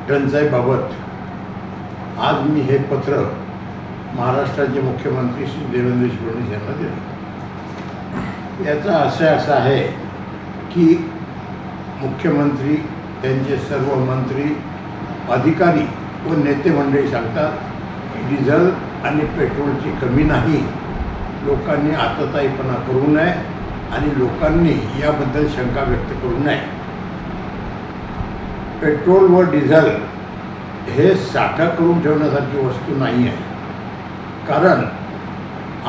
टंचाईबाबत आज मी हे पत्र महाराष्ट्राचे मुख्यमंत्री श्री देवेंद्र फडणवीस यांना दिलं। याचा आशय असा आहे की मुख्यमंत्री, त्यांचे सर्व मंत्री, अधिकारी व नेते मंडळी सांगतात की डिझेल आणि पेट्रोलची कमी नाही, लोकांनी आतताईपणा करू नये आणि लोकांनी याबद्दल शंका व्यक्त करू नये। पेट्रोल व डिझेल हे साठा करून ठेवण्यासारखी वस्तू नाही आहे, कारण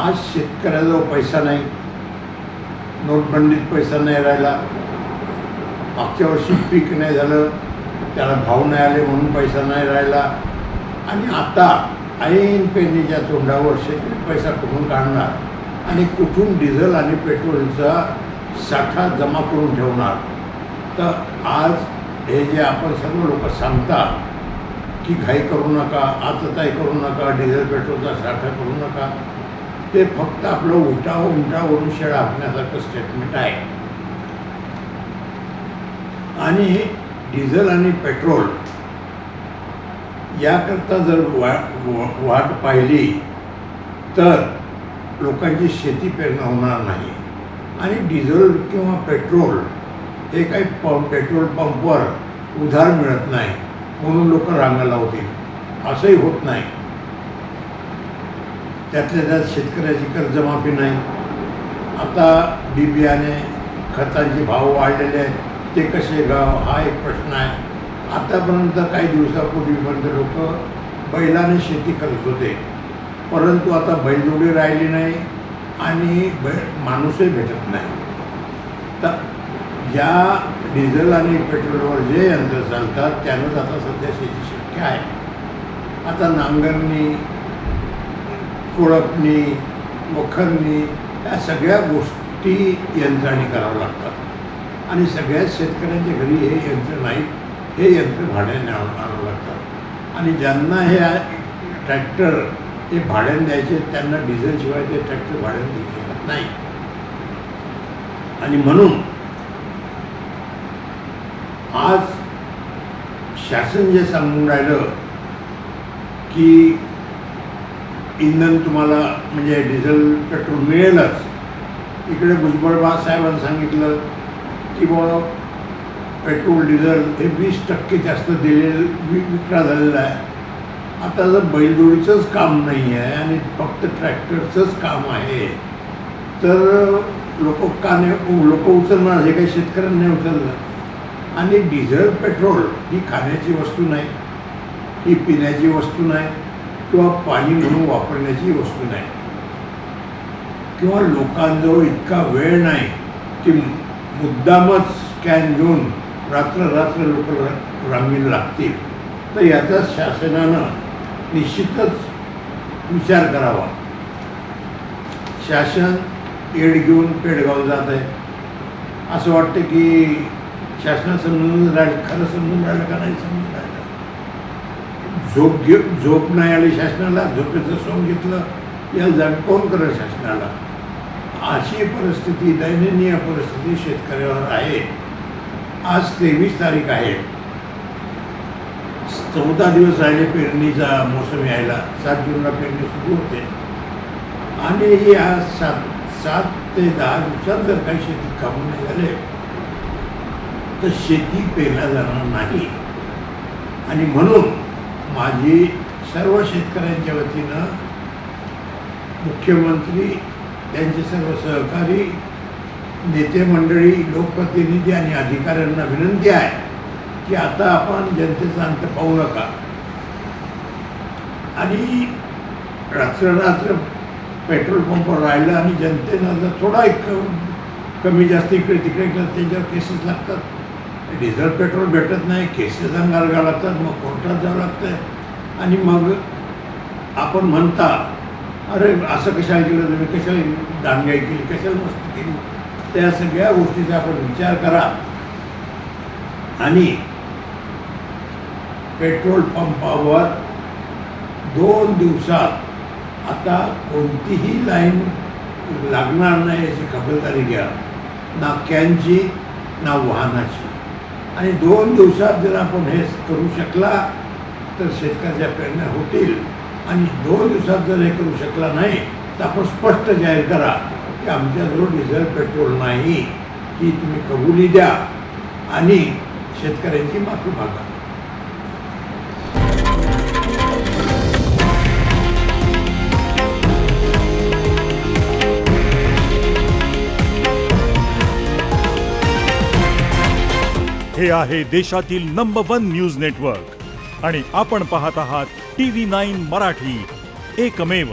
आज शेतकऱ्याजवळ पैसा नाही, नोटबंदीत पैसा नाही राहिला, मागच्या वर्षी पीक नाही झालं, त्याला भाव नाही आले म्हणून पैसा नाही राहिला, आणि आता ऐन पेरणीच्या तोंडावर शेतकरी पैसा कुठून काढणार आणि कुठून डिझेल आणि पेट्रोलचा साठा जमा करून ठेवणार। तर आज हे जे आपण सर्व लोक सांगतात की घाई करू नका, आतताई करू नका, डिझेल पेट्रोलचा साठा करू नका, ते फक्त आपलं उंटावरून शेळा हाकण्यासारखं स्टेटमेंट आहे। आणि डिझेल आणि पेट्रोल याकरता जर वाट पाहिली तर लोकांची शेती पेरणं होणार नाही, आणि डिझेल किंवा पेट्रोल हे काही पेट्रोल पंपवर उधार मिळत नाही म्हणून लोक रांगा लावतील, असंही होत नाही। त्यातल्या त्यात शेतकऱ्याची कर्जमाफी नाही, आता बियाणे खतांचे भाव वाढलेले आहेत, ते कसे गाव हा एक प्रश्न आहे। आतापर्यंत काही दिवसापूर्वीपर्यंत लोक बैलाने शेती करत होते, परंतु आता बैलजोडी राहिली नाही आणि माणूसही भेटत नाही। तर ज्या डिझेल आणि पेट्रोलवर जे यंत्र चालतात त्यानंच आता सध्या शेती शक्य आहे। आता नांगरणी, कोळपणी, वखरणी या सगळ्या गोष्टी यंत्राने कराव्या लागतात, आणि सगळ्याच शेतकऱ्यांच्या घरी हे यंत्र नाही, हे यंत्र भाड्याने आणावं लागतात, आणि ज्यांना हे ट्रॅक्टर ते भाड्याने द्यायचे त्यांना डिझेलशिवाय ते ट्रॅक्टर भाड्याने देऊ शकत नाही। आणि म्हणून आज शासन जे सांगून राहिलं की इंधन तुम्हाला म्हणजे डिझेल पेट्रोल मिळेलच, इकडे भुजबळ साहेबांनी सांगितलं की बाबा पेट्रोल डिझेल हे 20% जास्त विक्रा झालेला आहे। आता जर बैलजोडीचंच काम नाही आहे आणि फक्त ट्रॅक्टरचंच काम आहे तर लोक उचलणार, हे काही शेतकऱ्यांनी उचललं। आणि डिझेल पेट्रोल ही खाण्याची वस्तू नाही, ही पिण्याची वस्तू नाही, किंवा पाणी म्हणून वापरण्याची वस्तू नाही, किंवा लोकांजवळ इतका वेळ नाही की मुद्दामच कॅन घेऊन रात्र लोक रांगेला लागतील। तर याचा शासनानं निश्चितच विचार करावा। शासन एड घेऊन पेडगाव जात आहे, असं वाटतं की शासनानं समजून राहिलं, खरं समजून राहिलं का नाही समजून राहिलं। झोप नाही आली शासनाला, झोपेचं सोंग घेतलं, याला जाग कोण करेल शासनाला। अशी परिस्थिती, दैनंदिन परिस्थिती शेतकऱ्यावर आहे। आज 23 तारीख आहे, 14 दिवस राहिले पेरणीचा मोसम यायला, 7 जूनला पेरणी सुरू होते, आणि या 7 ते 10 दिवसात जर काही शेतीत कामं नाही झाले तर शेती पेरल्या जाणार नाही। आणि म्हणून माझी सर्व शेतकऱ्यांच्या वतीनं मुख्यमंत्री, त्यांचे सर्व सहकारी, नेते मंडळी, लोकप्रतिनिधी आणि अधिकाऱ्यांना विनंती आहे की आता आपण जनतेचा अंत पाहू नका, आणि रात्र पेट्रोल पंपवर राहिलं आणि जनतेनं जर थोडा कमी जास्त इकडे तिकडे केलं त्याच्यावर केसेस लागतात, डिझेल पेट्रोल भेटत नाही, केसेस अंगारगा लागतात, मग कोर्टात जावं लागतं। आणि मग आपण म्हणता अरे असं कशाला केलं तुम्ही, कशाला दांडगाई केली, कशाला मस्ती केली, त्या सगळ्या गोष्टीचा आपण विचार करा। आणि पेट्रोल पंपावर 2 दिवसात आता कोणतीही लाईन लागणार नाही याची खबरदारी घ्या, ना कॅनची ना वाहनाची। आणि 2 दिवसात जर आपण हे करू शकला तर शेतकऱ्याच्या पेरण्या होतील. आणि 2 दिवसात जर हे करू शकला नाही तर आपण स्पष्ट जाहीर करा की आमच्याजवळ डिझेल पेट्रोल नाही, ही तुम्ही कबुली द्या आणि शेतकऱ्यांची माफी मागा. हे आहे देशातील नंबर 1 न्यूज नेटवर्क आणि आपण पाहत आहात TV9 मराठी, एकमेव.